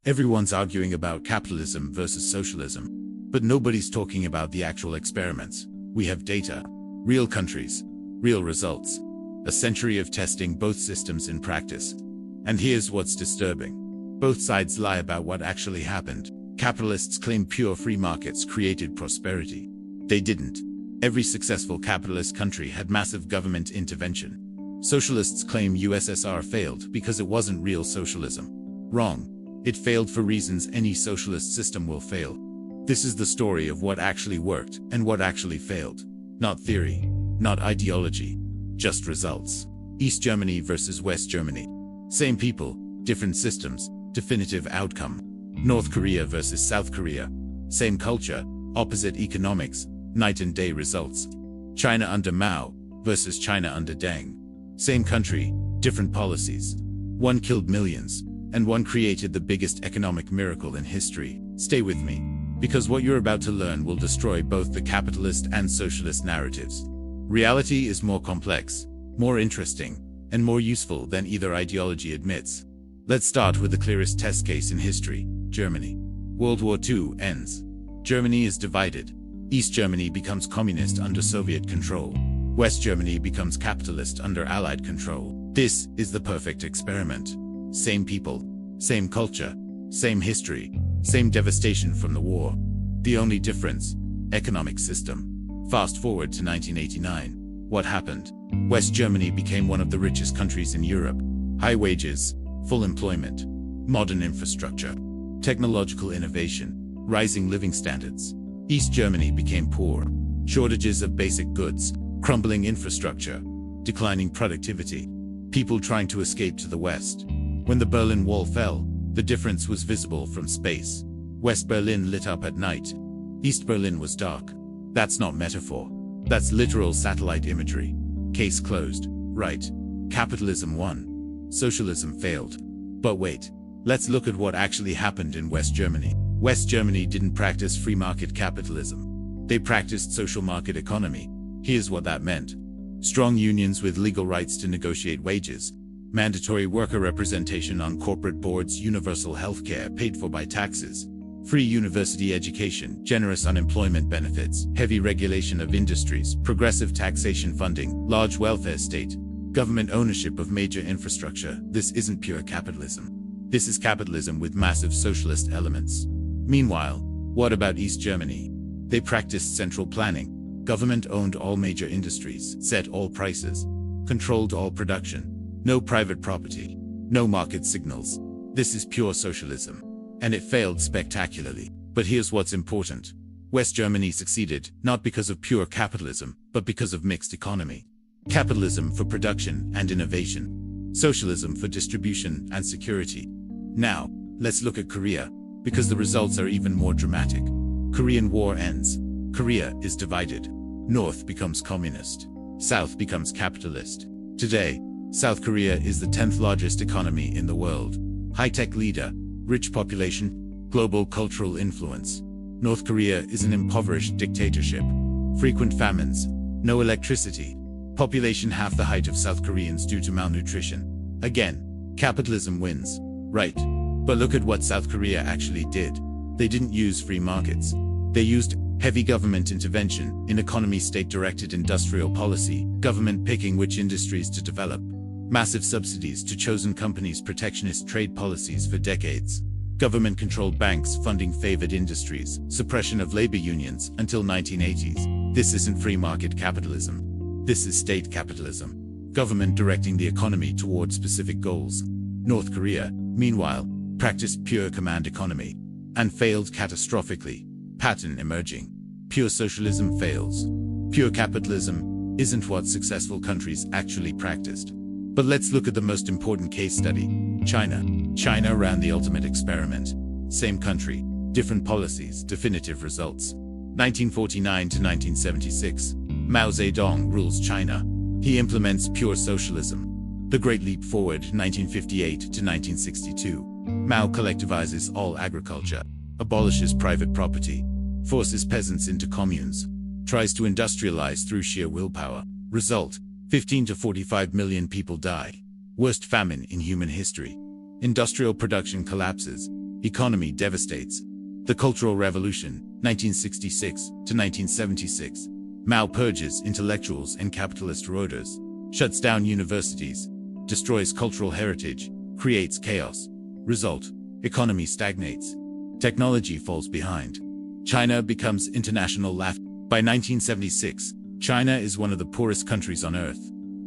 Everyone's arguing about capitalism versus socialism, but nobody's talking about the actual experiments. We have data, real countries, real results, a century of testing both systems in practice. And here's what's disturbing. Both sides lie about what actually happened. Capitalists claim pure free markets created prosperity. They didn't. Every successful capitalist country had massive government intervention. Socialists claim USSR failed because it wasn't real socialism. Wrong. It failed for reasons any socialist system will fail. This is the story of what actually worked and what actually failed. Not theory, not ideology, just results. East Germany versus West Germany. Same people, different systems, definitive outcome. North Korea versus South Korea. Same culture, opposite economics, night and day results. China under Mao versus China under Deng. Same country, different policies. One killed millions, and one created the biggest economic miracle in history. Stay with me, because what you're about to learn will destroy both the capitalist and socialist narratives. Reality is more complex, more interesting, and more useful than either ideology admits. Let's start with the clearest test case in history, Germany. World War II ends. Germany is divided. East Germany becomes communist under Soviet control. West Germany becomes capitalist under Allied control. This is the perfect experiment. Same people, same culture, same history, same devastation from the war. The only difference, economic system. Fast forward to 1989. What happened? West Germany became one of the richest countries in Europe. High wages, full employment, modern infrastructure, technological innovation, rising living standards. East Germany became poor. Shortages of basic goods, crumbling infrastructure, declining productivity. People trying to escape to the West. When the Berlin Wall fell, the difference was visible from space. West Berlin lit up at night. East Berlin was dark. That's not metaphor. That's literal satellite imagery. Case closed. Right. Capitalism won. Socialism failed. But wait. Let's look at what actually happened in West Germany. West Germany didn't practice free market capitalism. They practiced social market economy. Here's what that meant. Strong unions with legal rights to negotiate wages. Mandatory worker representation on corporate boards, universal healthcare paid for by taxes, free university education, generous unemployment benefits, heavy regulation of industries, progressive taxation funding, large welfare state, government ownership of major infrastructure. This isn't pure capitalism. This is capitalism with massive socialist elements. Meanwhile, what about East Germany? They practiced central planning. Government owned all major industries, set all prices, controlled all production. No private property, no market signals. This is pure socialism. And it failed spectacularly. But here's what's important. West Germany succeeded, not because of pure capitalism, but because of mixed economy. Capitalism for production and innovation. Socialism for distribution and security. Now, let's look at Korea, because the results are even more dramatic. Korean War ends. Korea is divided. North becomes communist. South becomes capitalist. Today, South Korea is the 10th largest economy in the world. High-tech leader, rich population, global cultural influence. North Korea is an impoverished dictatorship. Frequent famines, no electricity. Population half the height of South Koreans due to malnutrition. Again, capitalism wins. Right. But look at what South Korea actually did. They didn't use free markets. They used heavy government intervention in economy, state-directed industrial policy, government picking which industries to develop. Massive subsidies to chosen companies, protectionist trade policies for decades. Government-controlled banks funding favored industries, suppression of labor unions until 1980s. This isn't free market capitalism. This is state capitalism. Government directing the economy towards specific goals. North Korea, meanwhile, practiced pure command economy and failed catastrophically. Pattern emerging. Pure socialism fails. Pure capitalism isn't what successful countries actually practiced. But let's look at the most important case study. China. China ran the ultimate experiment. Same country, different policies, definitive results. 1949 to 1976. Mao Zedong rules China. He implements pure socialism. The Great Leap Forward, 1958 to 1962. Mao collectivizes all agriculture, abolishes private property, forces peasants into communes, tries to industrialize through sheer willpower. Result: 15 to 45 million people die. Worst famine in human history. Industrial production collapses. Economy devastates. The Cultural Revolution, 1966 to 1976. Mao purges intellectuals and capitalist roiders, shuts down universities, destroys cultural heritage, creates chaos. Result: economy stagnates. Technology falls behind. China becomes international laugh. By 1976, China is one of the poorest countries on earth.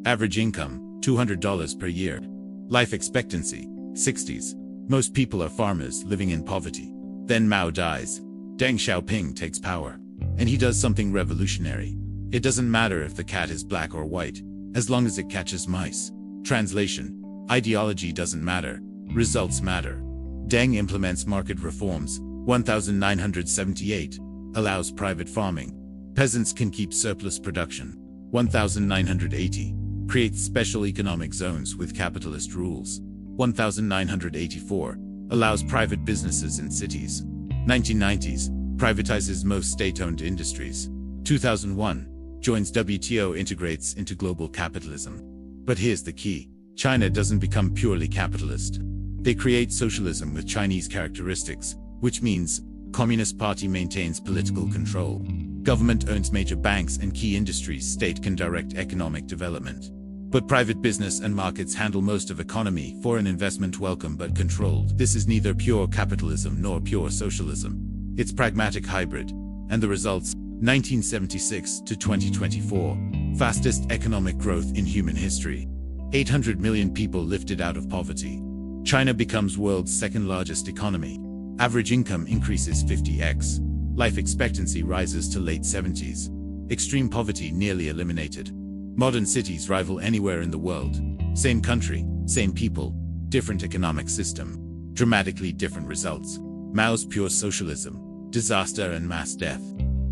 Average income, $200 per year. Life expectancy, 60s. Most people are farmers living in poverty. Then Mao dies. Deng Xiaoping takes power. And he does something revolutionary. It doesn't matter if the cat is black or white, as long as it catches mice. Translation: ideology doesn't matter. Results matter. Deng implements market reforms. 1978. Allows private farming. Peasants can keep surplus production. 1980. Creates special economic zones with capitalist rules. 1984. Allows private businesses in cities. 1990s. Privatizes most state-owned industries. 2001. Joins WTO, integrates into global capitalism. But here's the key. China doesn't become purely capitalist. They create socialism with Chinese characteristics, which means Communist Party maintains political control. Government owns major banks and key industries. State can direct economic development. But private business and markets handle most of economy. Foreign investment welcome but controlled. This is neither pure capitalism nor pure socialism. It's pragmatic hybrid. And the results: 1976 to 2024. Fastest economic growth in human history. 800 million people lifted out of poverty. China becomes world's second largest economy. Average income increases 50x. Life expectancy rises to late 70s. Extreme poverty nearly eliminated. Modern cities rival anywhere in the world. Same country, same people, different economic system. Dramatically different results. Mao's pure socialism, disaster and mass death.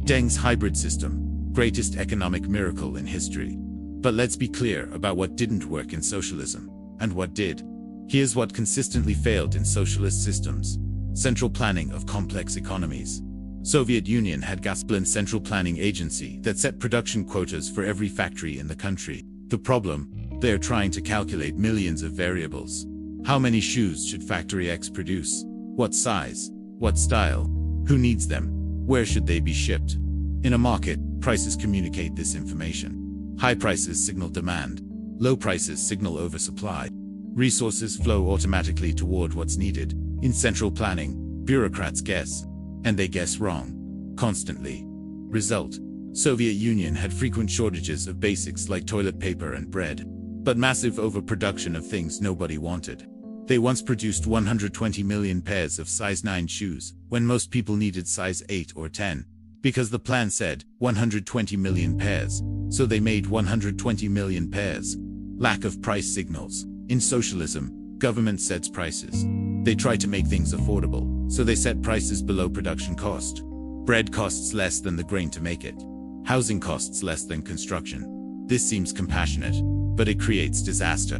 Deng's hybrid system, greatest economic miracle in history. But let's be clear about what didn't work in socialism, and what did. Here's what consistently failed in socialist systems. Central planning of complex economies. Soviet Union had Gazprom Central Planning Agency that set production quotas for every factory in the country. The problem? They are trying to calculate millions of variables. How many shoes should factory X produce? What size? What style? Who needs them? Where should they be shipped? In a market, prices communicate this information. High prices signal demand. Low prices signal oversupply. Resources flow automatically toward what's needed. In central planning, bureaucrats guess. And they guess wrong. Constantly. Result: Soviet Union had frequent shortages of basics like toilet paper and bread. But massive overproduction of things nobody wanted. They once produced 120 million pairs of size 9 shoes, when most people needed size 8 or 10. Because the plan said 120 million pairs, so they made 120 million pairs. Lack of price signals. In socialism, government sets prices. They try to make things affordable, so they set prices below production cost. Bread costs less than the grain to make it. Housing costs less than construction. This seems compassionate, but it creates disaster.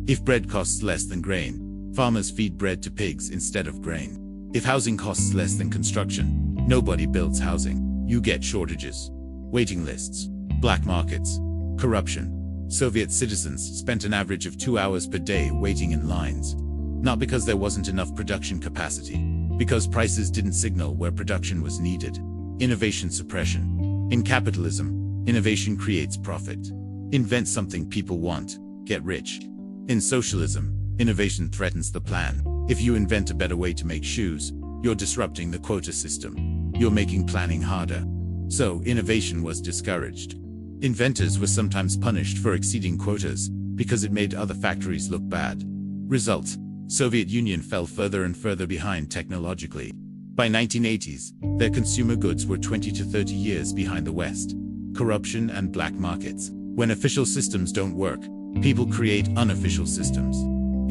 If bread costs less than grain, farmers feed bread to pigs instead of grain. If housing costs less than construction, nobody builds housing. You get shortages, waiting lists, black markets, corruption. Soviet citizens spent an average of 2 hours per day waiting in lines. Not because there wasn't enough production capacity, because prices didn't signal where production was needed. Innovation suppression. In capitalism, innovation creates profit. Invent something people want, get rich. In socialism, innovation threatens the plan. If you invent a better way to make shoes, you're disrupting the quota system. You're making planning harder. So, innovation was discouraged. Inventors were sometimes punished for exceeding quotas, because it made other factories look bad. Result: Soviet Union fell further and further behind technologically. By 1980s, their consumer goods were 20 to 30 years behind the West. Corruption and black markets. When official systems don't work, people create unofficial systems.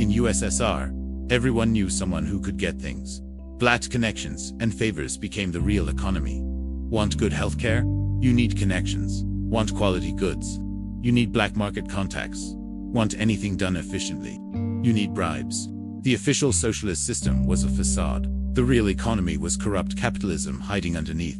In USSR, everyone knew someone who could get things. Black connections and favors became the real economy. Want good healthcare? You need connections. Want quality goods? You need black market contacts. Want anything done efficiently? You need bribes. The official socialist system was a facade. The real economy was corrupt capitalism hiding underneath.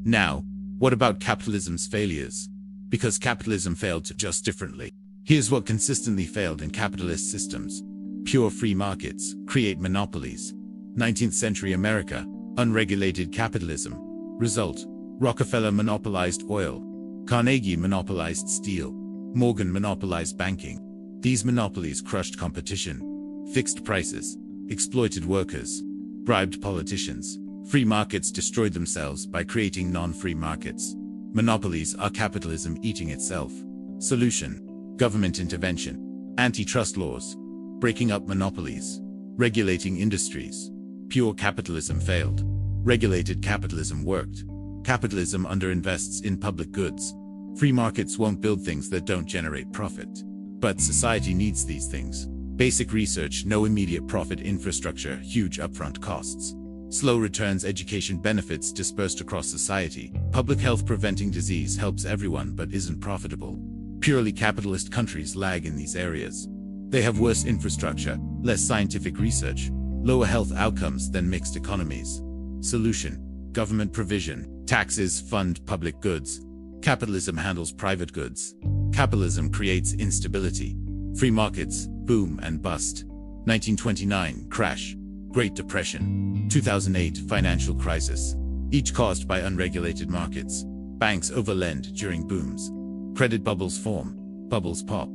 Now, what about capitalism's failures? Because capitalism failed just differently. Here's what consistently failed in capitalist systems. Pure free markets create monopolies. 19th century America, unregulated capitalism. Result: Rockefeller monopolized oil. Carnegie monopolized steel. Morgan monopolized banking. These monopolies crushed competition, fixed prices, exploited workers, bribed politicians. Free markets destroyed themselves by creating non-free markets. Monopolies are capitalism eating itself. Solution: government intervention, antitrust laws, breaking up monopolies, regulating industries. Pure capitalism failed. Regulated capitalism worked. Capitalism underinvests in public goods. Free markets won't build things that don't generate profit. But society needs these things. Basic research, no immediate profit, infrastructure, huge upfront costs. Slow returns, education benefits dispersed across society. Public health, preventing disease helps everyone but isn't profitable. Purely capitalist countries lag in these areas. They have worse infrastructure, less scientific research, lower health outcomes than mixed economies. Solution: government provision, taxes fund public goods. Capitalism handles private goods. Capitalism creates instability. Free markets, boom and bust. 1929 crash. Great Depression. 2008 financial crisis. Each caused by unregulated markets. Banks overlend during booms. Credit bubbles form. Bubbles pop.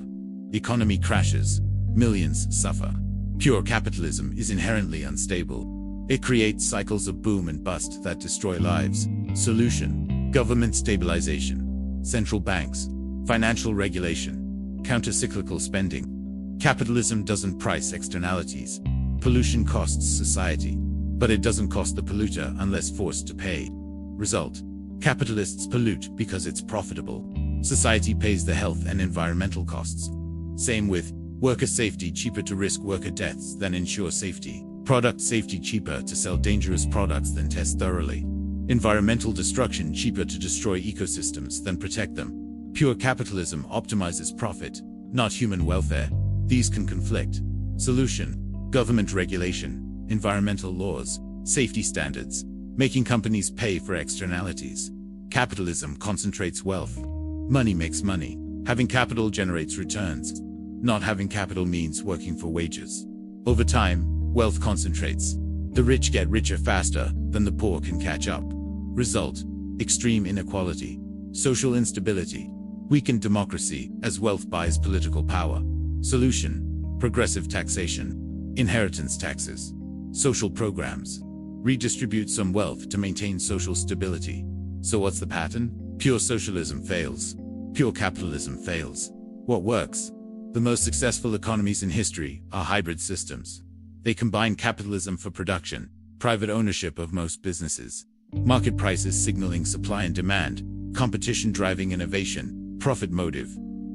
Economy crashes. Millions suffer. Pure capitalism is inherently unstable. It creates cycles of boom and bust that destroy lives. Solution: government stabilization, central banks, financial regulation, counter-cyclical spending. Capitalism doesn't price externalities. Pollution costs society, but it doesn't cost the polluter unless forced to pay. Result: capitalists pollute because it's profitable. Society pays the health and environmental costs. Same with worker safety, cheaper to risk worker deaths than ensure safety. Product safety, cheaper to sell dangerous products than test thoroughly. Environmental destruction, cheaper to destroy ecosystems than protect them. Pure capitalism optimizes profit, not human welfare. These can conflict. Solution: government regulation, environmental laws, safety standards, making companies pay for externalities. Capitalism concentrates wealth. Money makes money. Having capital generates returns. Not having capital means working for wages. Over time, wealth concentrates. The rich get richer faster than the poor can catch up. Result: extreme inequality, social instability, weakened democracy as wealth buys political power. Solution: progressive taxation, inheritance taxes, social programs. Redistribute some wealth to maintain social stability. So what's the pattern? Pure socialism fails. Pure capitalism fails. What works? The most successful economies in history are hybrid systems. They combine capitalism for production, private ownership of most businesses, market prices signaling supply and demand, competition driving innovation, profit motive,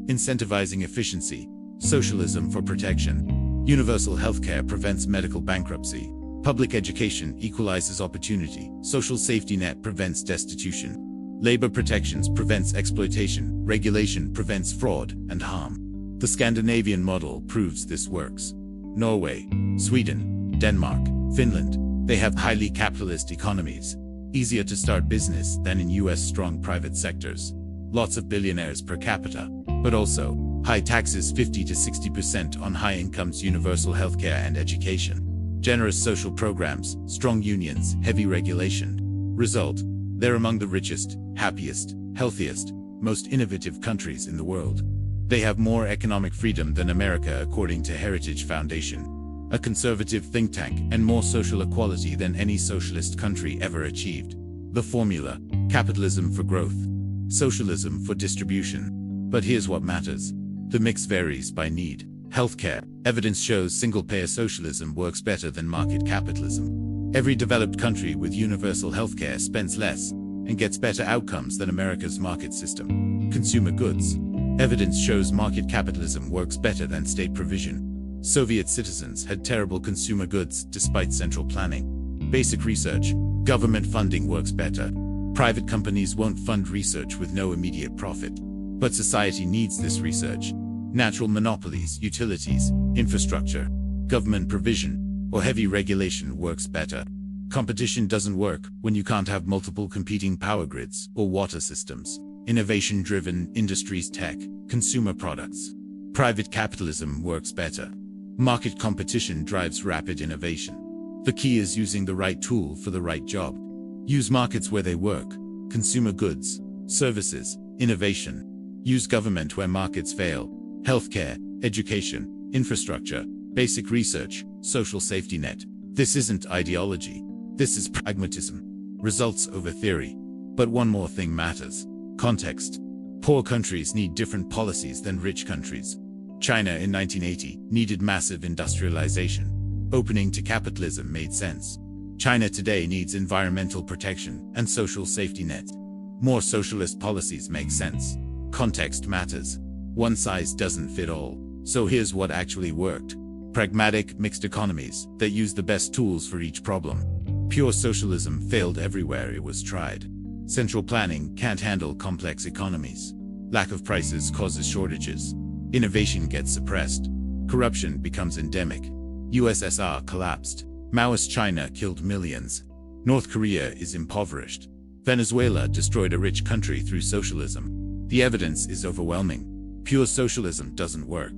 incentivizing efficiency, socialism for protection. Universal healthcare prevents medical bankruptcy. Public education equalizes opportunity. Social safety net prevents destitution. Labor protections prevents exploitation. Regulation prevents fraud and harm. The Scandinavian model proves this works. Norway, Sweden, Denmark, Finland, they have highly capitalist economies. Easier to start business than in US strong private sectors. Lots of billionaires per capita, but also high taxes, 50 to 60% on high incomes, universal healthcare and education. Generous social programs, strong unions, heavy regulation. Result: they're among the richest, happiest, healthiest, most innovative countries in the world. They have more economic freedom than America according to Heritage Foundation, a conservative think tank, and more social equality than any socialist country ever achieved. The formula: capitalism for growth, socialism for distribution. But here's what matters. The mix varies by need. Healthcare. Evidence shows single-payer socialism works better than market capitalism. Every developed country with universal healthcare spends less and gets better outcomes than America's market system. Consumer goods. Evidence shows market capitalism works better than state provision. Soviet citizens had terrible consumer goods despite central planning. Basic research. Government funding works better. Private companies won't fund research with no immediate profit. But society needs this research. Natural monopolies, utilities, infrastructure, government provision, or heavy regulation works better. Competition doesn't work when you can't have multiple competing power grids or water systems. Innovation-driven industries, tech, consumer products. Private capitalism works better. Market competition drives rapid innovation. The key is using the right tool for the right job. Use markets where they work, consumer goods, services, innovation. Use government where markets fail, healthcare, education, infrastructure, basic research, social safety net. This isn't ideology. This is pragmatism. Results over theory. But one more thing matters: context. Poor countries need different policies than rich countries. China in 1980 needed massive industrialization. Opening to capitalism made sense. China today needs environmental protection and social safety net. More socialist policies make sense. Context matters. One size doesn't fit all. So here's what actually worked. Pragmatic, mixed economies that use the best tools for each problem. Pure socialism failed everywhere it was tried. Central planning can't handle complex economies. Lack of prices causes shortages. Innovation gets suppressed. Corruption becomes endemic. USSR collapsed. Maoist China killed millions. North Korea is impoverished. Venezuela destroyed a rich country through socialism. The evidence is overwhelming. Pure socialism doesn't work.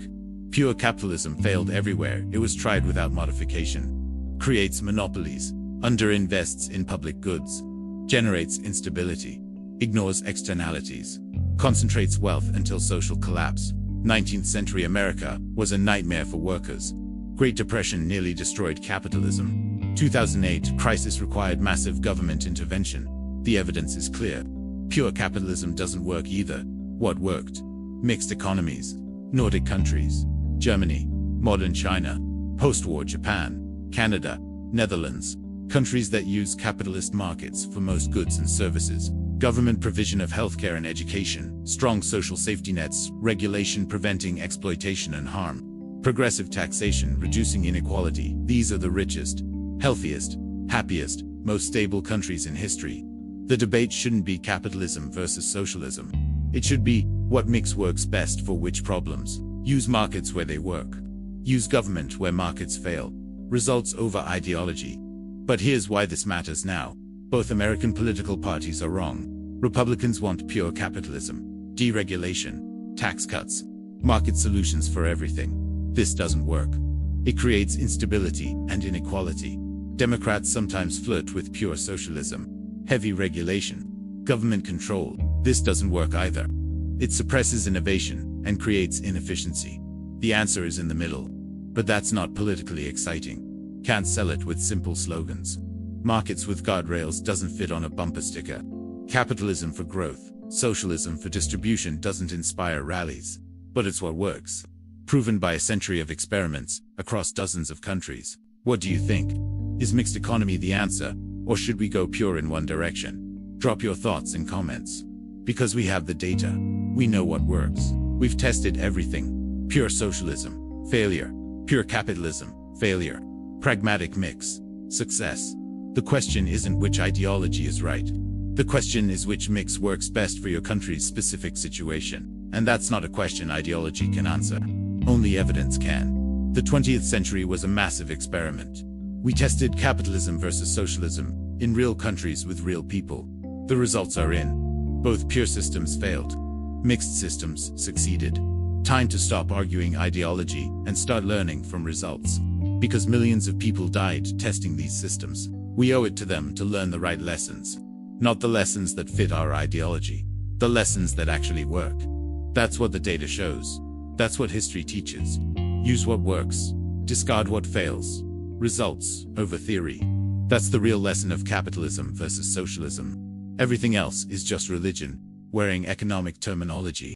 Pure capitalism failed everywhere it was tried without modification. Creates monopolies. Underinvests in public goods. Generates instability. Ignores externalities. Concentrates wealth until social collapse. 19th century America was a nightmare for workers. Great Depression nearly destroyed capitalism. 2008 crisis required massive government intervention. The evidence is clear. Pure capitalism doesn't work either. What worked? Mixed economies. Nordic countries. Germany. Modern China. Post-war Japan. Canada. Netherlands. Countries that use capitalist markets for most goods and services. Government provision of healthcare and education. Strong social safety nets. Regulation preventing exploitation and harm. Progressive taxation reducing inequality. These are the richest, healthiest, happiest, most stable countries in history. The debate shouldn't be capitalism versus socialism. It should be, what mix works best for which problems? Use markets where they work. Use government where markets fail. Results over ideology. But here's why this matters now. Both American political parties are wrong. Republicans want pure capitalism, deregulation, tax cuts, market solutions for everything. This doesn't work. It creates instability and inequality. Democrats sometimes flirt with pure socialism. Heavy regulation, government control. This doesn't work either. It suppresses innovation and creates inefficiency. The answer is in the middle. But that's not politically exciting. Can't sell it with simple slogans. Markets with guardrails doesn't fit on a bumper sticker. Capitalism for growth, socialism for distribution doesn't inspire rallies. But it's what works. Proven by a century of experiments across dozens of countries. What do you think? Is mixed economy the answer, or should we go pure in one direction? Drop your thoughts in comments. Because we have the data. We know what works. We've tested everything. Pure socialism, failure. Pure capitalism, failure. Pragmatic mix, success. The question isn't which ideology is right. The question is which mix works best for your country's specific situation. And that's not a question ideology can answer. Only evidence can. The 20th century was a massive experiment. We tested capitalism versus socialism in real countries with real people. The results are in. Both pure systems failed. Mixed systems succeeded. Time to stop arguing ideology and start learning from results. Because millions of people died testing these systems. We owe it to them to learn the right lessons. Not the lessons that fit our ideology. The lessons that actually work. That's what the data shows. That's what history teaches. Use what works. Discard what fails. Results over theory. That's the real lesson of capitalism versus socialism. Everything else is just religion, wearing economic terminology.